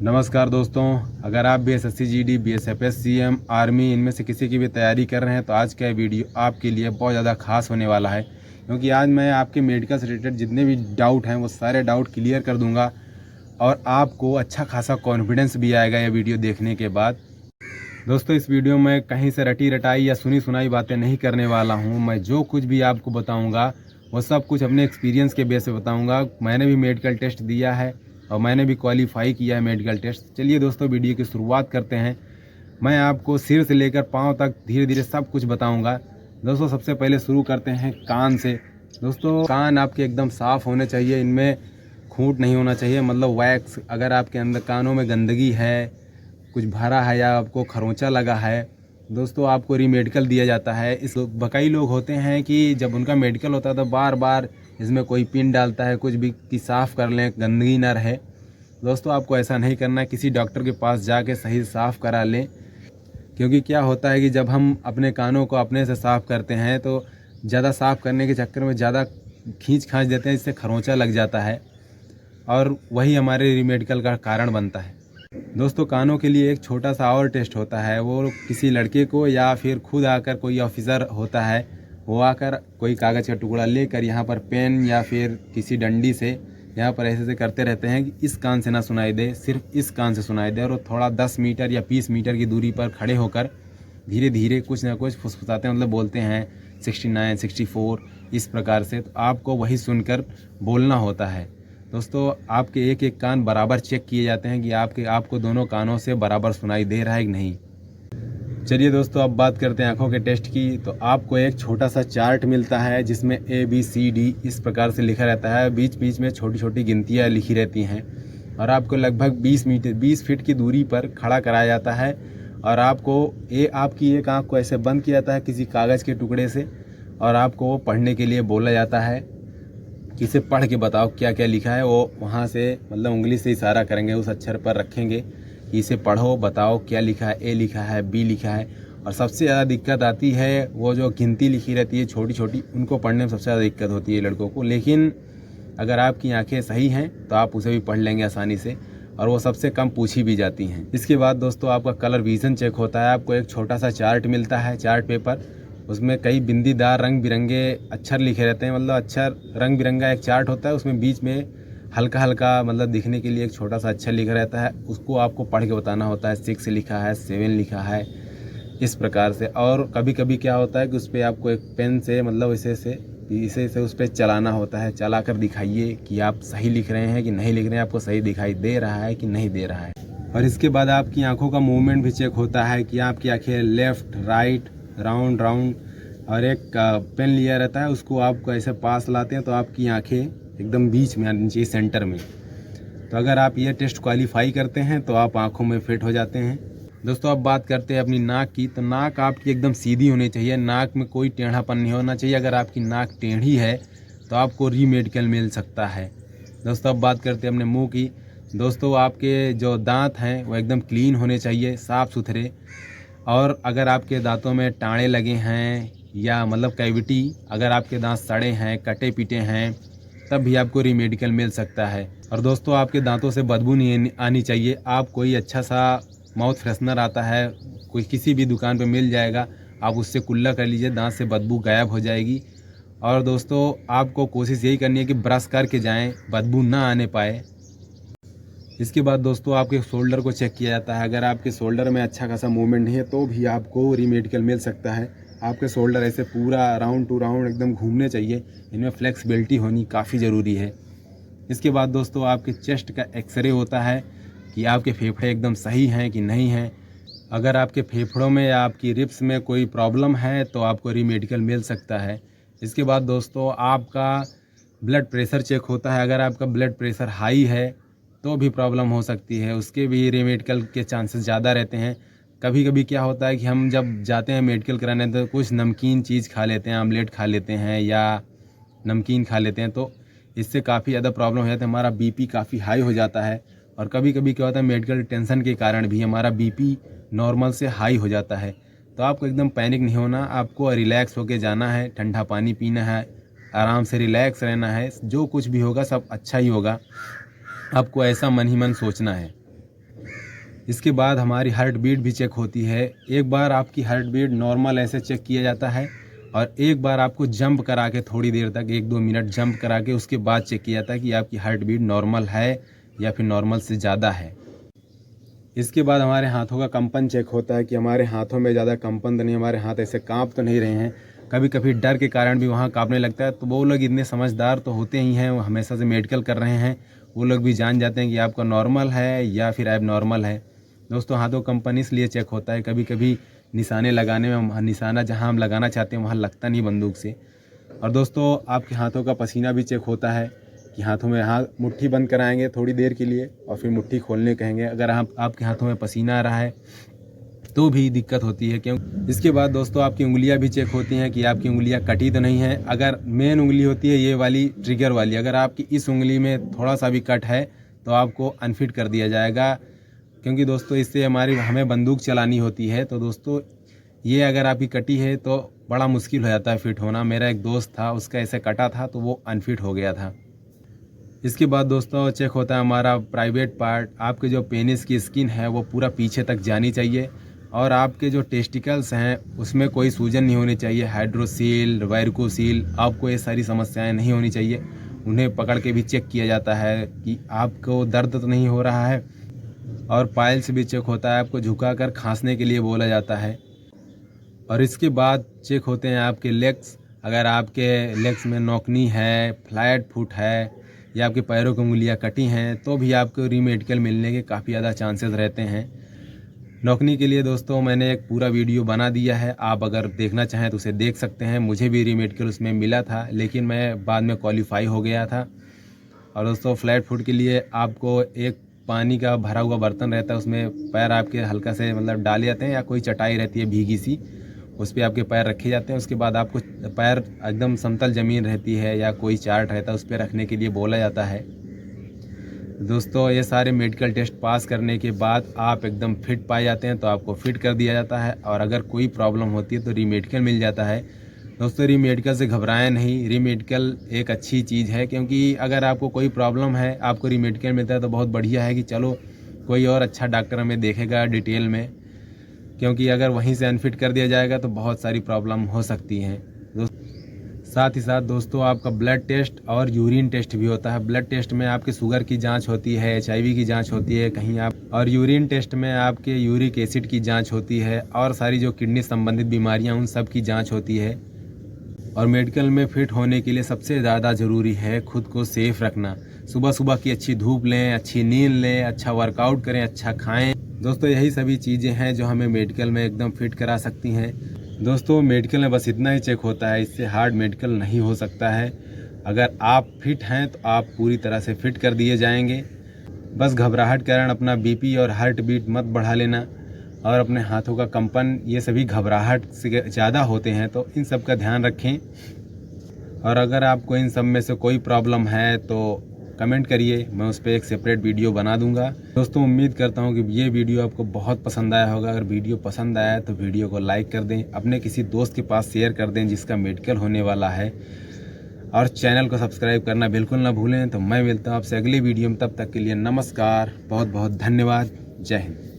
नमस्कार दोस्तों, अगर आप भी एसएससी जीडी, बीएसएफएस, सीएम, आर्मी इनमें से किसी की भी तैयारी कर रहे हैं तो आज का ये वीडियो आपके लिए बहुत ज़्यादा खास होने वाला है, क्योंकि आज मैं आपके मेडिकल से रिलेटेड जितने भी डाउट हैं वो सारे डाउट क्लियर कर दूंगा और आपको अच्छा खासा कॉन्फिडेंस भी आएगा ये वीडियो देखने के बाद। दोस्तों, इस वीडियो में कहीं से रटी रटाई या सुनी सुनाई बातें नहीं करने वाला हूँ। मैं जो कुछ भी आपको बताऊँगा वो सब कुछ अपने एक्सपीरियंस के बेस पे बताऊँगा। मैंने भी मेडिकल टेस्ट दिया है और मैंने भी क्वालिफाई किया है मेडिकल टेस्ट। चलिए दोस्तों, वीडियो की शुरुआत करते हैं। मैं आपको सिर से लेकर पाँव तक धीरे धीरे सब कुछ बताऊंगा। दोस्तों, सबसे पहले शुरू करते हैं कान से। दोस्तों, कान आपके एकदम साफ़ होने चाहिए, इनमें खूंट नहीं होना चाहिए, मतलब वैक्स। अगर आपके अंदर कानों में गंदगी है, कुछ भरा है या आपको खरोंचा लगा है, दोस्तों आपको रीमेडिकल दिया जाता है। इस कई लोग होते हैं कि जब उनका मेडिकल होता है तो बार बार इसमें कोई पिन डालता है कुछ भी कि साफ़ कर लें, गंदगी ना रहे। दोस्तों, आपको ऐसा नहीं करना है, किसी डॉक्टर के पास जाके सही साफ़ करा लें। क्योंकि क्या होता है कि जब हम अपने कानों को अपने से साफ़ करते हैं तो ज़्यादा साफ़ करने के चक्कर में ज़्यादा खींच खांच देते हैं, इससे खरोंचा लग जाता है और वही हमारे रीमेडिकल का कारण बनता है। दोस्तों, कानों के लिए एक छोटा सा और टेस्ट होता है। वो किसी लड़के को या फिर खुद आकर कोई ऑफिसर होता है, वो आकर कोई कागज़ का टुकड़ा लेकर यहाँ पर पेन या फिर किसी डंडी से यहाँ पर ऐसे करते रहते हैं कि इस कान से ना सुनाई दे, सिर्फ इस कान से सुनाई दे। और वो थोड़ा 10 मीटर या 20 मीटर की दूरी पर खड़े होकर धीरे धीरे कुछ ना कुछ फुसफुसाते हैं, मतलब बोलते हैं 69, 64 इस प्रकार से। तो आपको वही सुनकर बोलना होता है। दोस्तों, आपके एक एक कान बराबर चेक किए जाते हैं कि आपको दोनों कानों से बराबर सुनाई दे रहा है कि नहीं। चलिए दोस्तों, अब बात करते हैं आँखों के टेस्ट की। तो आपको एक छोटा सा चार्ट मिलता है जिसमें ABCD इस प्रकार से लिखा रहता है। बीच बीच में छोटी छोटी गिनतियाँ लिखी रहती हैं और आपको लगभग 20 फीट की दूरी पर खड़ा कराया जाता है और आपकी एक आँख को ऐसे बंद किया जाता है किसी कागज़ के टुकड़े से और आपको वो पढ़ने के लिए बोला जाता है कि इसे पढ़ के बताओ क्या क्या लिखा है। वो वहाँ से मतलब उंगली से इशारा करेंगे, उस अक्षर पर रखेंगे कि इसे पढ़ो, बताओ क्या लिखा है। A लिखा है, B लिखा है। और सबसे ज़्यादा दिक्कत आती है वो जो गिनती लिखी रहती है छोटी छोटी, उनको पढ़ने में सबसे ज़्यादा दिक्कत होती है लड़कों को। लेकिन अगर आपकी आंखें सही हैं तो आप उसे भी पढ़ लेंगे आसानी से और वो सबसे कम पूछी भी जाती हैं। इसके बाद दोस्तों, आपका कलर विज़न चेक होता है। आपको एक छोटा सा चार्ट मिलता है, चार्ट पेपर। उसमें कई बिंदीदार रंग बिरंगे अक्षर लिखे रहते हैं, मतलब अक्षर रंग बिरंगा एक चार्ट होता है। उसमें बीच में हल्का हल्का मतलब दिखने के लिए एक छोटा सा अक्षर लिखा रहता है, उसको आपको पढ़ के बताना होता है। 6 लिखा है, 7 लिखा है, इस प्रकार से। और कभी कभी क्या होता है कि उस पर आपको एक पेन से मतलब इसे उस पर चलाना होता है। चला कर दिखाइए कि आप सही लिख रहे हैं कि नहीं लिख रहे हैं, आपको सही दिखाई दे रहा है कि नहीं दे रहा है। और इसके बाद आपकी आंखों का मूवमेंट भी चेक होता है कि आपकी आंखें लेफ़्ट, राइट, राउंड राउंड। और एक पेन लिया रहता है, उसको आपको ऐसे पास लाते हैं तो आपकी आंखें एकदम बीच में आनी चाहिए, सेंटर में। तो अगर आप ये टेस्ट क्वालिफाई करते हैं तो आप आंखों में फिट हो जाते हैं। दोस्तों, अब बात करते हैं अपनी नाक की। तो नाक आपकी एकदम सीधी होनी चाहिए, नाक में कोई टेढ़ापन नहीं होना चाहिए। अगर आपकी नाक टेढ़ी है तो आपको रीमेडिकल मिल सकता है। दोस्तों, अब बात करते हैं अपने मुंह की। दोस्तों, आपके जो दांत हैं वो एकदम क्लीन होने चाहिए, साफ़ सुथरे। और अगर आपके दांतों में टाँड़े लगे हैं या मतलब कैविटी, अगर आपके दांत सड़े हैं, कटे पीटे हैं, तब भी आपको रीमेडिकल मिल सकता है। और दोस्तों, आपके दांतों से बदबू नहीं आनी चाहिए। आप कोई अच्छा सा माउथ फ्रेशनर आता है, कोई किसी भी दुकान पे मिल जाएगा, आप उससे कुल्ला कर लीजिए, दांत से बदबू गायब हो जाएगी। और दोस्तों, आपको कोशिश यही करनी है कि ब्रश करके जाएं, बदबू ना आने पाए। इसके बाद दोस्तों, आपके शोल्डर को चेक किया जाता है। अगर आपके शोल्डर में अच्छा खासा मूवमेंट नहीं है तो भी आपको रीमेडिकल मिल सकता है। आपके शोल्डर ऐसे पूरा राउंड टू राउंड एकदम घूमने चाहिए, इनमें फ्लेक्सिबिलिटी होनी काफ़ी ज़रूरी है। इसके बाद दोस्तों, आपके चेस्ट का एक्सरे होता है कि आपके फेफड़े एकदम सही हैं कि नहीं हैं। अगर आपके फेफड़ों में या आपकी रिब्स में कोई प्रॉब्लम है तो आपको रीमेडिकल मिल सकता है। इसके बाद दोस्तों, आपका ब्लड प्रेशर चेक होता है। अगर आपका ब्लड प्रेशर हाई है तो भी प्रॉब्लम हो सकती है, उसके भी रीमेडिकल के चांसेस ज़्यादा रहते हैं। कभी कभी क्या होता है कि हम जब जाते हैं मेडिकल कराने तो कुछ नमकीन चीज़ खा लेते हैं, आमलेट खा लेते हैं या नमकीन खा लेते हैं, तो इससे काफ़ी ज़्यादा प्रॉब्लम हो जाता है, हमारा BP काफ़ी हाई हो जाता है। और कभी कभी क्या होता है, मेडिकल टेंशन के कारण भी हमारा BP नॉर्मल से हाई हो जाता है। तो आपको एकदम पैनिक नहीं होना, आपको रिलैक्स होके जाना है, ठंडा पानी पीना है, आराम से रिलैक्स रहना है। जो कुछ भी होगा सब अच्छा ही होगा, आपको ऐसा मन ही मन सोचना है। इसके बाद हमारी हार्ट बीट भी चेक होती है। एक बार आपकी हार्ट बीट नॉर्मल ऐसे चेक किया जाता है और एक बार आपको जंप करा के थोड़ी देर तक 1-2 मिनट जंप करा के उसके बाद चेक किया जाता है कि आपकी हार्ट बीट नॉर्मल है या फिर नॉर्मल से ज़्यादा है। इसके बाद हमारे हाथों का कंपन चेक होता है कि हमारे हाथों में ज़्यादा कंपन तो नहीं, हमारे हाथ ऐसे काँप तो नहीं रहे हैं। कभी कभी डर के कारण भी वहाँ काँपने लगता है, तो वो लोग इतने समझदार तो होते ही हैं, वो हमेशा से मेडिकल कर रहे हैं, वो लोग भी जान जाते हैं कि आपका नॉर्मल है या फिर ऐब नॉर्मल है। दोस्तों हाथों का कंपन इसलिए चेक होता है, कभी कभी निशाने लगाने में निशाना जहाँ हम लगाना चाहते हैं वहाँ लगता नहीं बंदूक से। और दोस्तों आपके हाथों का पसीना भी चेक होता है कि हाथों में हाथ मुट्ठी बंद कराएंगे थोड़ी देर के लिए और फिर मुट्ठी खोलने कहेंगे। अगर आपके हाथों में पसीना आ रहा है तो भी दिक्कत होती है। क्यों? इसके बाद दोस्तों आपकी उंगलियां भी चेक होती हैं कि आपकी उंगलियां कटी तो नहीं हैं। अगर मेन उंगली होती है ये वाली ट्रिगर वाली, अगर आपकी इस उंगली में थोड़ा सा भी कट है तो आपको अनफिट कर दिया जाएगा, क्योंकि दोस्तों इससे हमें बंदूक चलानी होती है। तो दोस्तों ये अगर आपकी कटी है तो बड़ा मुश्किल हो जाता है फिट होना। मेरा एक दोस्त था, उसका ऐसे कटा था तो वो अनफिट हो गया था। इसके बाद दोस्तों चेक होता है हमारा प्राइवेट पार्ट। आपके जो पेनिस की स्किन है वो पूरा पीछे तक जानी चाहिए और आपके जो टेस्टिकल्स हैं उसमें कोई सूजन नहीं होनी चाहिए। हाइड्रोसील, वायरकोसील, आपको ये सारी समस्याएं नहीं होनी चाहिए। उन्हें पकड़ के भी चेक किया जाता है कि आपको दर्द तो नहीं हो रहा है। और पाइल्स भी चेक होता है, आपको झुकाकर खांसने के लिए बोला जाता है। और इसके बाद चेक होते हैं आपके लेग्स। अगर आपके लेग्स में नौकनी है, फ्लैट फुट है या आपके पैरों की उंगलियां कटी हैं तो भी आपको रीमेडिकल मिलने के काफ़ी ज़्यादा चांसेस रहते हैं। नौकनी के लिए दोस्तों मैंने एक पूरा वीडियो बना दिया है, आप अगर देखना चाहें तो उसे देख सकते हैं। मुझे भी रीमेडिकल उसमें मिला था लेकिन मैं बाद में क्वालिफाई हो गया था। और दोस्तों फ्लैट फुट के लिए आपको एक पानी का भरा हुआ बर्तन रहता है, उसमें पैर आपके हल्का से डाले जाते हैं या कोई चटाई रहती है भीगी सी, उस पर आपके पैर रखे जाते हैं। उसके बाद आपको पैर एकदम समतल ज़मीन रहती है या कोई चार्ट रहता है उस पर रखने के लिए बोला जाता है। दोस्तों ये सारे मेडिकल टेस्ट पास करने के बाद आप एकदम फिट पाए जाते हैं तो आपको फिट कर दिया जाता है। और अगर कोई प्रॉब्लम होती है तो रीमेडिकल मिल जाता है। दोस्तों रीमेडिकल से घबराएं नहीं, रीमेडिकल एक अच्छी चीज़ है, क्योंकि अगर आपको कोई प्रॉब्लम है आपको रीमेडिकल मिलता है तो बहुत बढ़िया है कि चलो कोई और अच्छा डॉक्टर हमें देखेगा डिटेल में, क्योंकि अगर वहीं से अनफिट कर दिया जाएगा तो बहुत सारी प्रॉब्लम हो सकती हैं। साथ ही साथ दोस्तों आपका ब्लड टेस्ट और यूरिन टेस्ट भी होता है। ब्लड टेस्ट में आपके शुगर की जांच होती है, HIV की जांच होती है कहीं आप, और यूरिन टेस्ट में आपके यूरिक एसिड की जांच होती है और सारी जो किडनी संबंधित बीमारियां उन सब की जांच होती है। और मेडिकल में फिट होने के लिए सबसे ज़्यादा ज़रूरी है खुद को सेफ रखना। सुबह सुबह की अच्छी धूप लें, अच्छी नींद लें, अच्छा वर्कआउट करें, अच्छा खाएं। दोस्तों यही सभी चीज़ें हैं जो हमें मेडिकल में एकदम फिट करा सकती हैं। दोस्तों मेडिकल में बस इतना ही चेक होता है, इससे हार्ड मेडिकल नहीं हो सकता है। अगर आप फिट हैं तो आप पूरी तरह से फिट कर दिए जाएंगे। बस घबराहट के कारण अपना BP और हार्ट बीट मत बढ़ा लेना और अपने हाथों का कंपन, ये सभी घबराहट से ज़्यादा होते हैं तो इन सब का ध्यान रखें। और अगर आपको इन सब में से कोई प्रॉब्लम है तो कमेंट करिए, मैं उस पर एक सेपरेट वीडियो बना दूंगा। दोस्तों उम्मीद करता हूं कि ये वीडियो आपको बहुत पसंद आया होगा। अगर वीडियो पसंद आया तो वीडियो को लाइक कर दें, अपने किसी दोस्त के पास शेयर कर दें जिसका मेडिकल होने वाला है, और चैनल को सब्सक्राइब करना बिल्कुल ना भूलें। तो मैं मिलता हूं आपसे अगली वीडियो में, तब तक के लिए नमस्कार, बहुत बहुत धन्यवाद, जय हिंद।